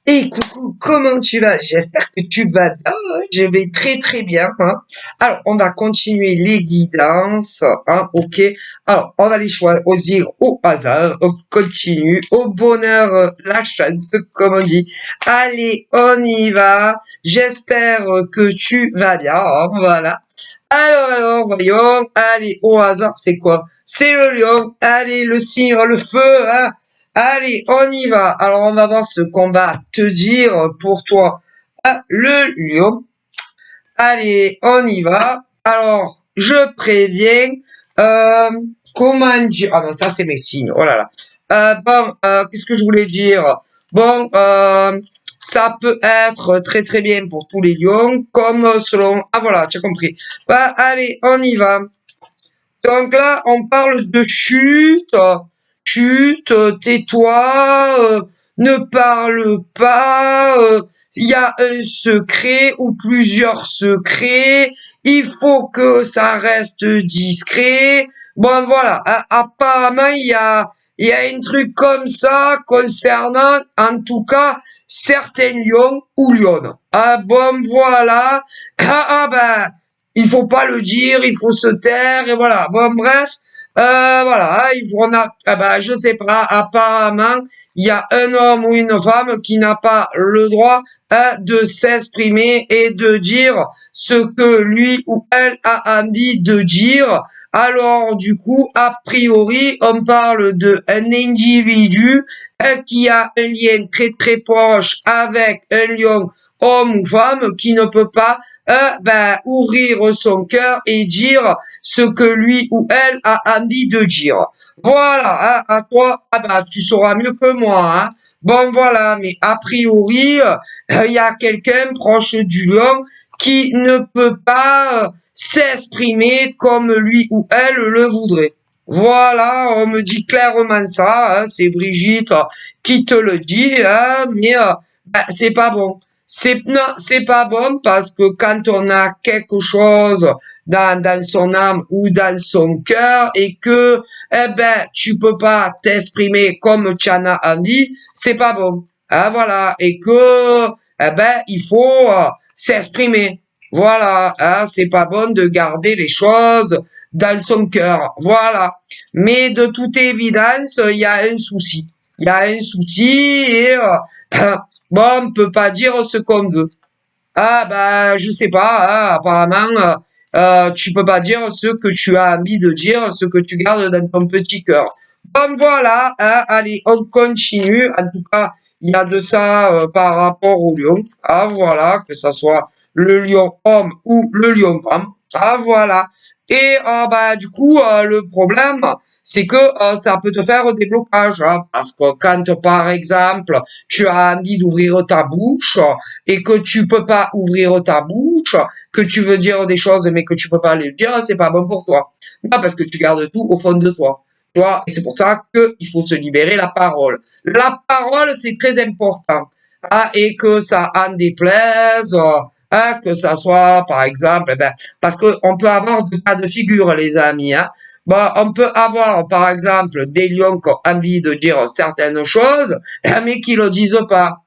Et coucou, comment tu vas? J'espère que tu vas bien. Je vais très très bien. Alors, on va continuer les guidances. Ok. Alors, on va les choisir au hasard. On continue. Au bonheur, la chance, comme on dit. Allez, on y va. J'espère que tu vas bien. Voilà. Alors, voyons. Allez, au hasard, c'est quoi? C'est le lion. Allez, le signe, le feu. Allez, on y va. Alors, on va voir ce qu'on va te dire pour toi. Le lion. Allez, on y va. Alors, je préviens. Euh, Comment dire? Ah non, ça c'est mes signes. Oh là là. Bon, qu'est-ce que je voulais dire? Bon, ça peut être très très bien pour tous les lions, comme selon... Ah voilà, tu as compris. Bah, allez, on y va. Donc là, on parle de chute. Chute, tais-toi, ne parle pas. Il y a un secret ou plusieurs secrets. Il faut que ça reste discret. Bon, voilà. Apparemment, il y a un truc comme ça concernant, en tout cas, certains lions ou lionnes. Ah bon, voilà. Ben, il faut pas le dire, il faut se taire, et voilà. Bon, bref, voilà, on a, je sais pas, apparemment, il y a un homme ou une femme qui n'a pas le droit de s'exprimer et de dire ce que lui ou elle a envie de dire. Alors, du coup, a priori, on parle d'un individu qui a un lien très très proche avec un lion, homme ou femme, qui ne peut pas ouvrir son cœur et dire ce que lui ou elle a envie de dire. Voilà, à toi, tu sauras mieux que moi. Bon, voilà, mais a priori, il y a quelqu'un proche du lion qui ne peut pas s'exprimer comme lui ou elle le voudrait. Voilà, on me dit clairement ça, c'est Brigitte qui te le dit, mais c'est pas bon. Non, c'est pas bon parce que quand on a quelque chose dans son âme ou dans son cœur et que tu peux pas t'exprimer comme tu en as envie, c'est pas bon. Voilà, et que il faut s'exprimer. Voilà, c'est pas bon de garder les choses dans son cœur. Voilà. Mais de toute évidence, il y a un souci. Il y a un souci et bon, on peut pas dire ce qu'on veut. Je sais pas, apparemment, tu peux pas dire ce que tu as envie de dire, ce que tu gardes dans ton petit cœur. Bon, voilà, allez, on continue. En tout cas, il y a de ça par rapport au lion. Voilà, que ça soit le lion homme ou le lion femme. Voilà. Et du coup, le problème, c'est que ça peut te faire des blocages. Parce que quand, par exemple, tu as envie d'ouvrir ta bouche et que tu peux pas ouvrir ta bouche, que tu veux dire des choses mais que tu peux pas les dire, c'est pas bon pour toi. Non, parce que tu gardes tout au fond de toi. Tu vois, et c'est pour ça qu'il faut se libérer la parole. La parole, c'est très important. Et que ça en déplaise, que ça soit, par exemple, parce que on peut avoir deux cas de figure, les amis. On peut avoir, par exemple, des lions qui ont envie de dire certaines choses, mais qui le disent pas.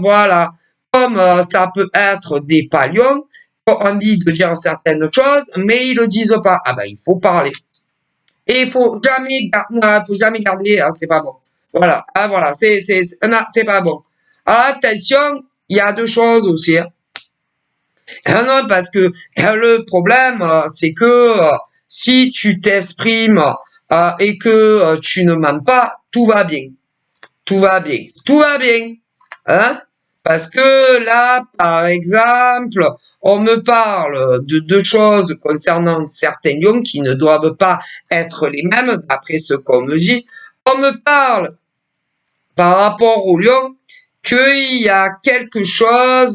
Voilà. Comme ça peut être des palions qui ont envie de dire certaines choses, mais ils le disent pas. Il faut parler. Et faut jamais garder, c'est pas bon. Voilà. Voilà. Non, c'est pas bon. Alors, attention, il y a deux choses aussi. Non, parce que le problème, c'est que si tu t'exprimes et que tu ne mens pas, tout va bien. Tout va bien. Tout va bien. Hein? Parce que là, par exemple, on me parle de deux choses concernant certains lions qui ne doivent pas être les mêmes, d'après ce qu'on me dit. On me parle, par rapport aux lions, qu'il y a quelque chose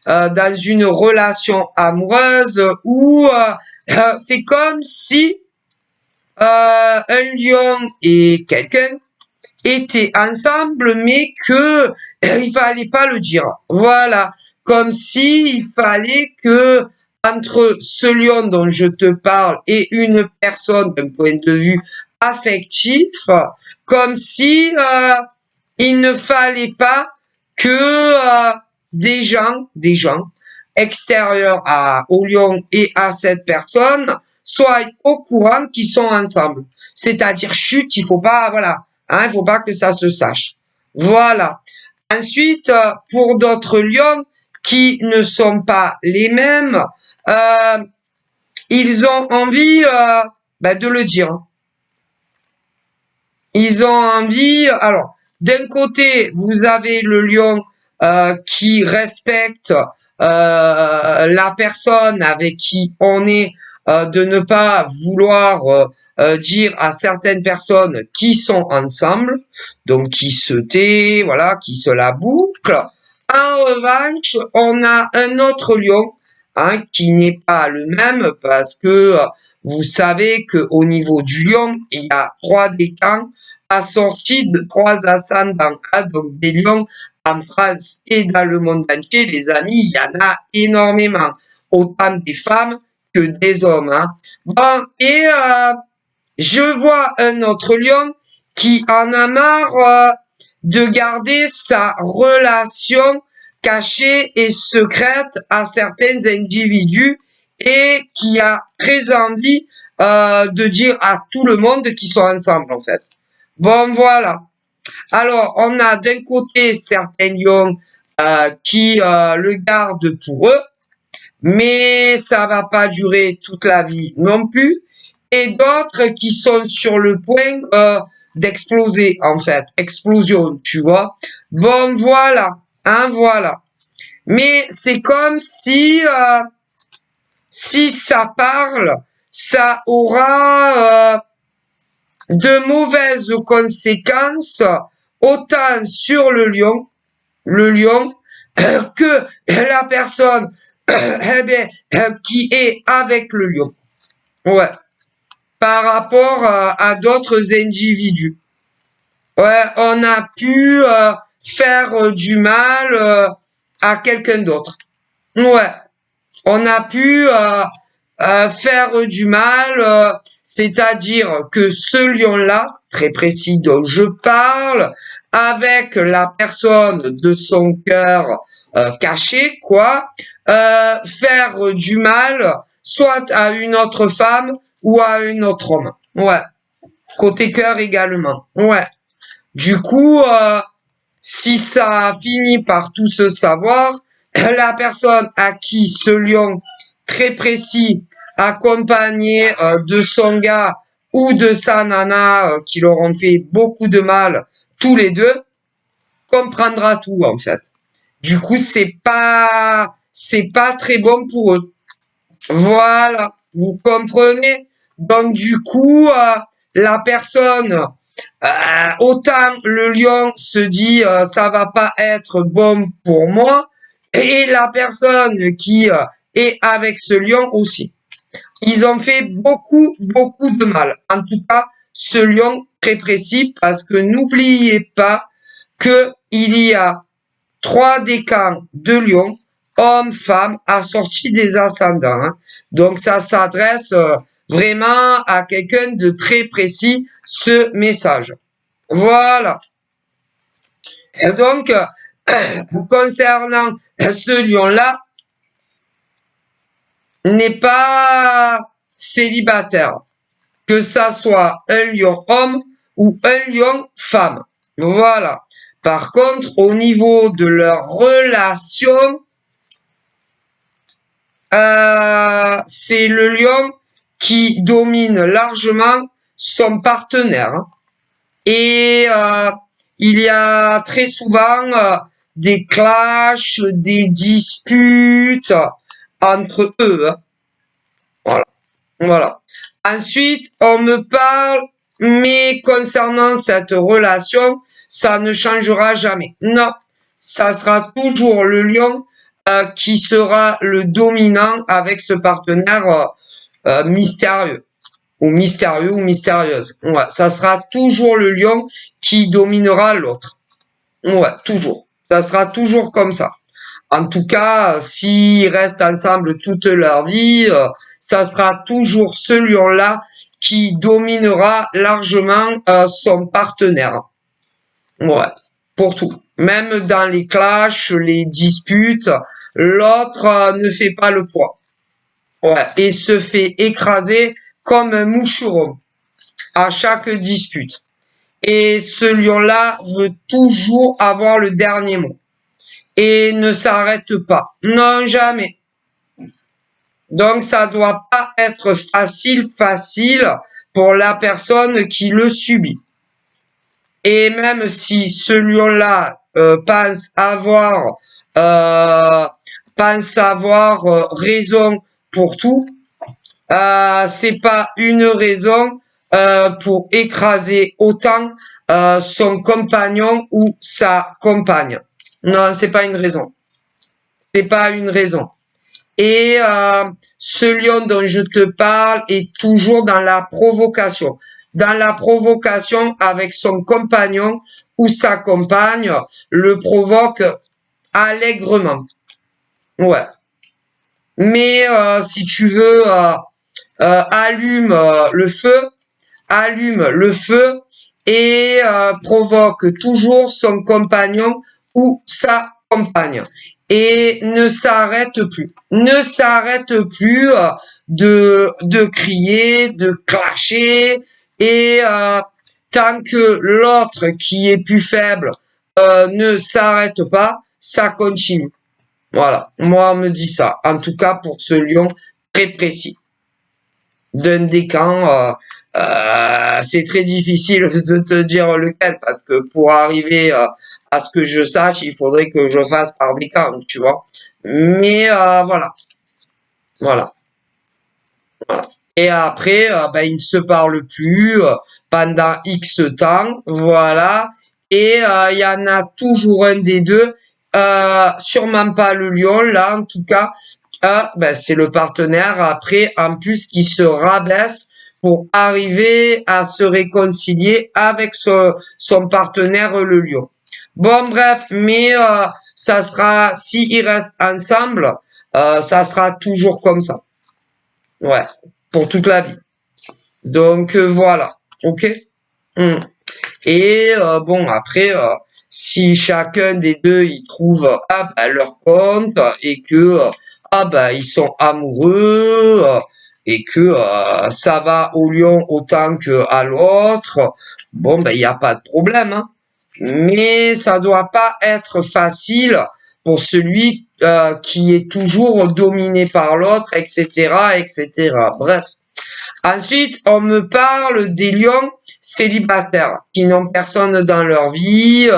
dans une relation amoureuse où c'est comme si un lion et quelqu'un étaient ensemble, mais que il fallait pas le dire. Voilà, comme si il fallait que entre ce lion dont je te parle et une personne d'un point de vue affectif, comme si il ne fallait pas que des gens extérieurs au lion et à cette personne soient au courant qu'ils sont ensemble. C'est-à-dire, chut, il faut pas, voilà, il faut pas que ça se sache. Voilà. Ensuite, pour d'autres lions qui ne sont pas les mêmes, ils ont envie de le dire. Ils ont envie. Alors, d'un côté, vous avez le lion qui respecte la personne avec qui on est, de ne pas vouloir dire à certaines personnes qui sont ensemble, donc qui se tait, voilà, qui se la boucle. En revanche, on a un autre lion qui n'est pas le même parce que vous savez que au niveau du lion, il y a 3 décans assortis de 3 ascendants, donc des lions en France et dans le monde entier, les amis, il y en a énormément, autant des femmes que des hommes. Bon, et je vois un autre lion qui en a marre de garder sa relation cachée et secrète à certains individus et qui a très envie de dire à tout le monde qu'ils sont ensemble, en fait. Bon, voilà. Alors, on a d'un côté certains lions qui le gardent pour eux, mais ça va pas durer toute la vie non plus, et d'autres qui sont sur le point d'exploser, en fait. Explosion, tu vois. Bon, voilà. Voilà. Mais c'est comme si ça parle, ça aura de mauvaises conséquences autant sur le lion que la personne qui est avec le lion. Ouais. Par rapport à d'autres individus. Ouais, on a pu faire du mal à quelqu'un d'autre. Ouais. On a pu faire du mal, c'est-à-dire que ce lion-là, très précis dont je parle, avec la personne de son cœur caché, quoi, faire du mal, soit à une autre femme ou à un autre homme. Ouais. Côté cœur également. Ouais. Du coup, si ça finit par tout se savoir, la personne à qui ce lion très précis, accompagné de son gars ou de sa nana qui leur ont fait beaucoup de mal tous les deux, comprendra tout en fait. Du coup, c'est pas très bon pour eux. Voilà, vous comprenez? Donc du coup, la personne, autant le lion se dit ça va pas être bon pour moi, et la personne qui est avec ce lion aussi. Ils ont fait beaucoup de mal. En tout cas, ce lion très précis, parce que n'oubliez pas que il y a 3 décans de lions, hommes, femmes, assortis des ascendants. Donc ça s'adresse vraiment à quelqu'un de très précis, ce message. Voilà. Et donc, concernant ce lion-là, n'est pas célibataire, que ça soit un lion homme ou un lion femme. Voilà. Par contre, au niveau de leur relation, c'est le lion qui domine largement son partenaire. Et il y a très souvent des clashs, des disputes entre eux. Voilà. Ensuite, on me parle, mais concernant cette relation, ça ne changera jamais. Non, ça sera toujours le lion qui sera le dominant avec ce partenaire mystérieux ou mystérieuse. Ouais, ça sera toujours le lion qui dominera l'autre. Ouais, toujours. Ça sera toujours comme ça. En tout cas, s'ils restent ensemble toute leur vie, ça sera toujours ce lion-là qui dominera largement son partenaire. Ouais, pour tout. Même dans les clashs, les disputes, l'autre ne fait pas le poids. Ouais, et se fait écraser comme un moucheron à chaque dispute. Et ce lion-là veut toujours avoir le dernier mot. Et ne s'arrête pas. Non, jamais. Donc, ça doit pas être facile pour la personne qui le subit. Et même si ce lion-là euh, pense avoir raison pour tout, c'est pas une raison pour écraser autant son compagnon ou sa compagne. Non, c'est pas une raison. C'est pas une raison. Et ce lion dont je te parle est toujours dans la provocation. Dans la provocation avec son compagnon ou sa compagne, le provoque allègrement. Ouais. Mais si tu veux, allume le feu et provoque toujours son compagnon ou sa compagne. Et ne s'arrête plus. Ne s'arrête plus de crier, de clasher. Et tant que l'autre qui est plus faible ne s'arrête pas, ça continue. Voilà, moi on me dit ça. En tout cas pour ce lion très précis. D'un des camps, c'est très difficile de te dire lequel parce que pour arriver à ce que je sache, il faudrait que je fasse par des camps, tu vois. Mais voilà, voilà, voilà. Et après, ben, ils ne se parlent plus pendant X temps, voilà. Et il y en a toujours un des deux, sûrement pas le lion, là en tout cas, ben, c'est le partenaire après, en plus, qui se rabaisse pour arriver à se réconcilier avec son partenaire, le lion. Bon, bref, mais ça sera, s'ils restent ensemble, ça sera toujours comme ça. Ouais, pour toute la vie. Donc, voilà. OK? Hmm. Et bon, après, si chacun des deux il trouve leur compte et que ils sont amoureux et que ça va au lion autant que à l'autre, bon ben il n'y a pas de problème, hein. Mais ça doit pas être facile pour celui qui est toujours dominé par l'autre, etc., etc. Bref. Ensuite, on me parle des lions célibataires qui n'ont personne dans leur vie,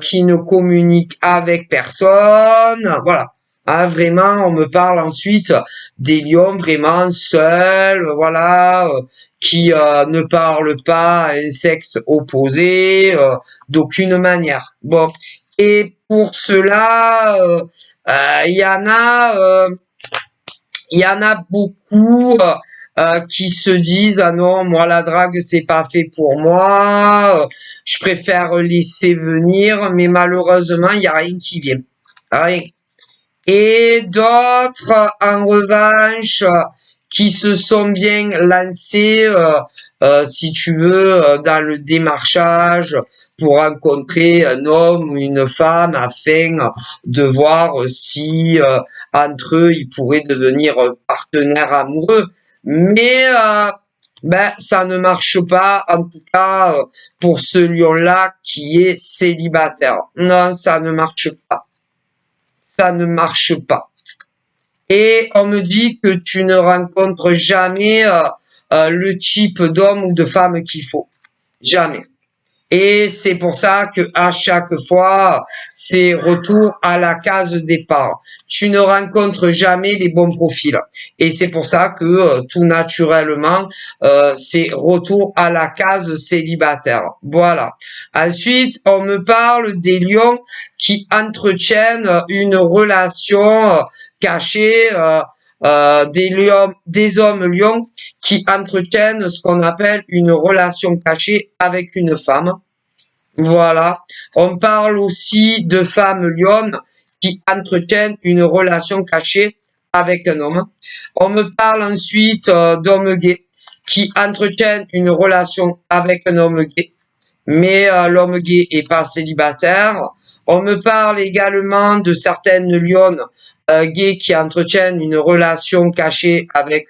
qui ne communiquent avec personne. Voilà. Ah, vraiment, on me parle ensuite des lions vraiment seuls, voilà, qui ne parlent pas à un sexe opposé d'aucune manière. Bon, et pour cela, il y en a beaucoup qui se disent ah non, moi la drague c'est pas fait pour moi, je préfère laisser venir, mais malheureusement il y a rien qui vient, rien. Et d'autres en revanche qui se sont bien lancés, si tu veux, dans le démarchage pour rencontrer un homme ou une femme afin de voir si entre eux ils pourraient devenir partenaires amoureux. Mais ben ça ne marche pas, en tout cas pour ce lion-là qui est célibataire. Non, ça ne marche pas. Ça ne marche pas. Et on me dit que tu ne rencontres jamais le type d'homme ou de femme qu'il faut. Jamais. Et c'est pour ça que à chaque fois, c'est retour à la case départ. Tu ne rencontres jamais les bons profils. Et c'est pour ça que tout naturellement, c'est retour à la case célibataire. Voilà. Ensuite, on me parle des lions qui entretiennent une relation cachée, des hommes lions qui entretiennent ce qu'on appelle une relation cachée avec une femme. Voilà. On parle aussi de femmes lionnes qui entretiennent une relation cachée avec un homme. On me parle ensuite d'hommes gays qui entretiennent une relation avec un homme gay. Mais l'homme gay est pas célibataire. On me parle également de certaines lionnes gays qui entretiennent une relation cachée avec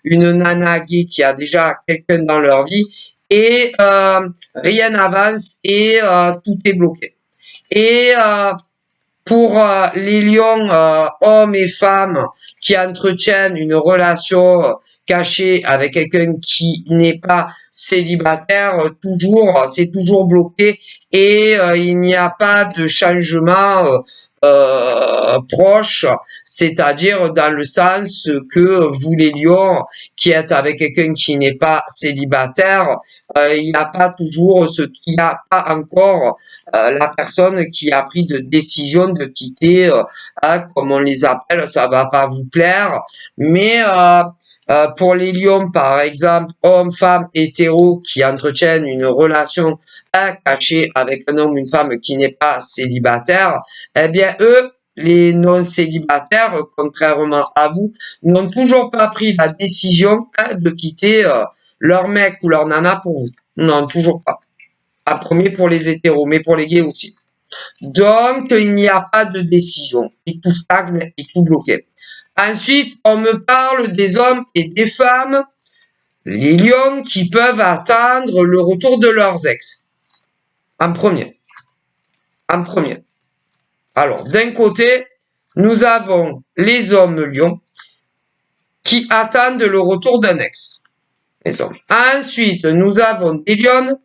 une nana gay qui a déjà quelqu'un dans leur vie et rien n'avance et tout est bloqué. Et pour les lions, hommes et femmes qui entretiennent une relation cachée avec quelqu'un qui n'est pas célibataire, c'est toujours bloqué et il n'y a pas de changement proche, c'est-à-dire dans le sens que vous les lions qui êtes avec quelqu'un qui n'est pas célibataire, il n'y a pas il n'y a pas encore la personne qui a pris de décision de quitter, comme on les appelle, ça va pas vous plaire, mais pour les lions, par exemple, hommes, femmes, hétéros qui entretiennent une relation cachée avec un homme ou une femme qui n'est pas célibataire, eh bien eux, les non-célibataires, contrairement à vous, n'ont toujours pas pris la décision de quitter leur mec ou leur nana pour vous. Non, toujours pas. À premier pour les hétéros, mais pour les gays aussi. Donc, il n'y a pas de décision. Et tout stagne et tout bloqué. Ensuite, on me parle des hommes et des femmes, les lions qui peuvent attendre le retour de leurs ex. En premier. En premier. Alors, d'un côté, nous avons les hommes lions qui attendent le retour d'un ex. Les hommes. Ensuite, nous avons des lions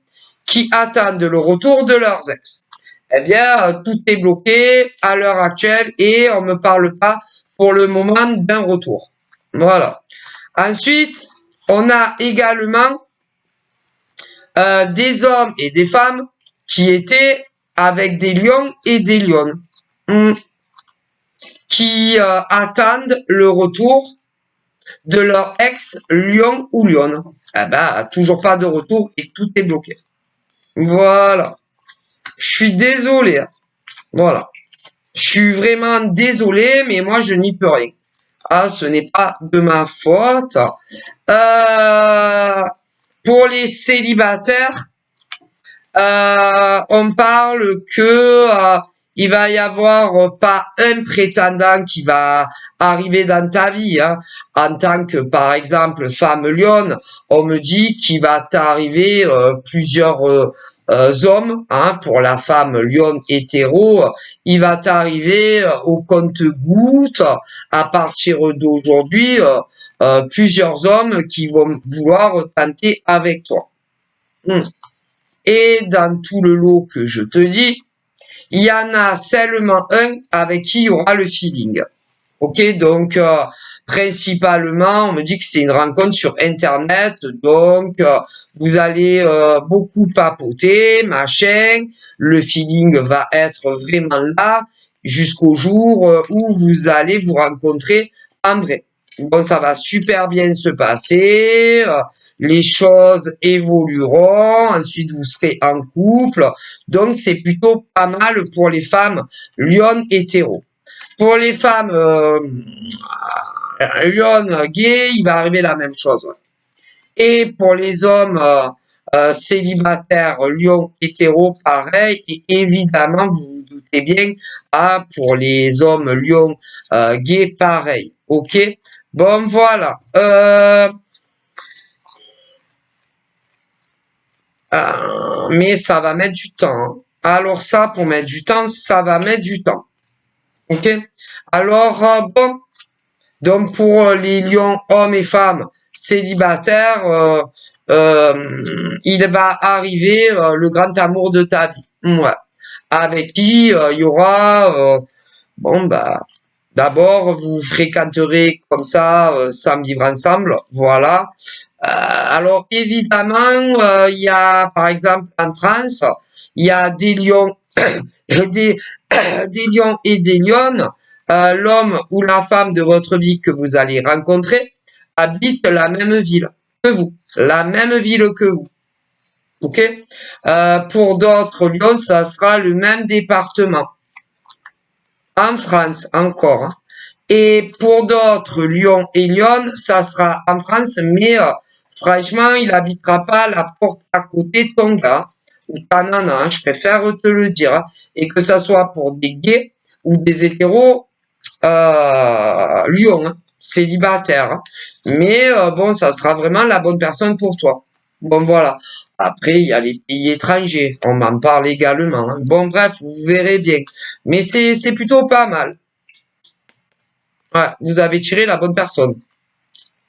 qui attendent le retour de leurs ex. Eh bien, tout est bloqué à l'heure actuelle et on ne me parle pas pour le moment d'un retour. Voilà. Ensuite, on a également des hommes et des femmes qui étaient avec des lions et des lionnes qui attendent le retour de leur ex-lion ou lionne. Eh ben, toujours pas de retour et tout est bloqué. Voilà. Je suis désolé. Hein. Voilà. Je suis vraiment désolé, mais moi, je n'y peux rien. Ah, ce n'est pas de ma faute. Pour les célibataires, on parle que il va y avoir pas un prétendant qui va arriver dans ta vie. Hein. En tant que, par exemple, femme lionne, on me dit qu'il va t'arriver plusieurs hommes. Hein, pour la femme lionne hétéro, il va t'arriver au compte-gouttes à partir d'aujourd'hui plusieurs hommes qui vont vouloir tenter avec toi. Et dans tout le lot que je te dis, il y en a seulement un avec qui il y aura le feeling. Ok, donc principalement, on me dit que c'est une rencontre sur Internet, donc vous allez beaucoup papoter, machin, le feeling va être vraiment là jusqu'au jour où vous allez vous rencontrer en vrai. Bon, ça va super bien se passer, les choses évolueront, ensuite vous serez en couple, donc c'est plutôt pas mal pour les femmes lionnes hétéros. Pour les femmes lionnes gays, il va arriver la même chose. Ouais. Et pour les hommes célibataires lions hétéros, pareil, et évidemment, vous vous doutez bien, pour les hommes lions gays, pareil. Ok. Bon, voilà. Mais ça va mettre du temps. Hein. Alors ça, pour mettre du temps, ça va mettre du temps. Ok. Alors, bon. Donc, pour les lions, hommes et femmes célibataires, il va arriver le grand amour de ta vie. Ouais. Avec qui il y aura... bon, bah... D'abord, vous fréquenterez comme ça, sans vivre ensemble, voilà. Alors, évidemment, il y a, par exemple, en France, il y a des lions, des lions et des lionnes. L'homme ou la femme de votre vie que vous allez rencontrer habite la même ville que vous, la même ville que vous. Ok. Pour d'autres lions, ça sera le même département. En France encore. Hein. Et pour d'autres lions et lionnes, ça sera en France, mais franchement, il habitera pas la porte à côté de ton gars. ou ta nana, hein, je préfère te le dire, hein, et que ça soit pour des gays ou des hétéros, Lyon, hein, célibataire. Hein. Mais bon, ça sera vraiment la bonne personne pour toi. Bon, voilà. Après, il y a les pays étrangers. On m'en parle également. Hein. Bon, bref, vous verrez bien. Mais c'est plutôt pas mal. Ouais, vous avez tiré la bonne personne.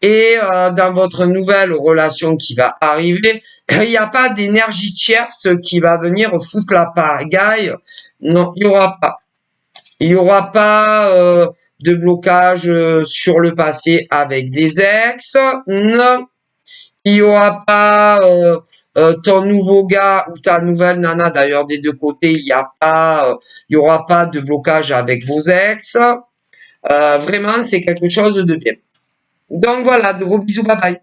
Et dans votre nouvelle relation qui va arriver, il n'y a pas d'énergie tierce qui va venir foutre la pagaille. Non, il n'y aura pas. Il n'y aura pas de blocage sur le passé avec des ex. Non. Il n'y aura pas ton nouveau gars ou ta nouvelle nana. D'ailleurs, des deux côtés, il y aura pas de blocage avec vos ex. Vraiment, c'est quelque chose de bien. Donc voilà, de gros bisous, bye bye.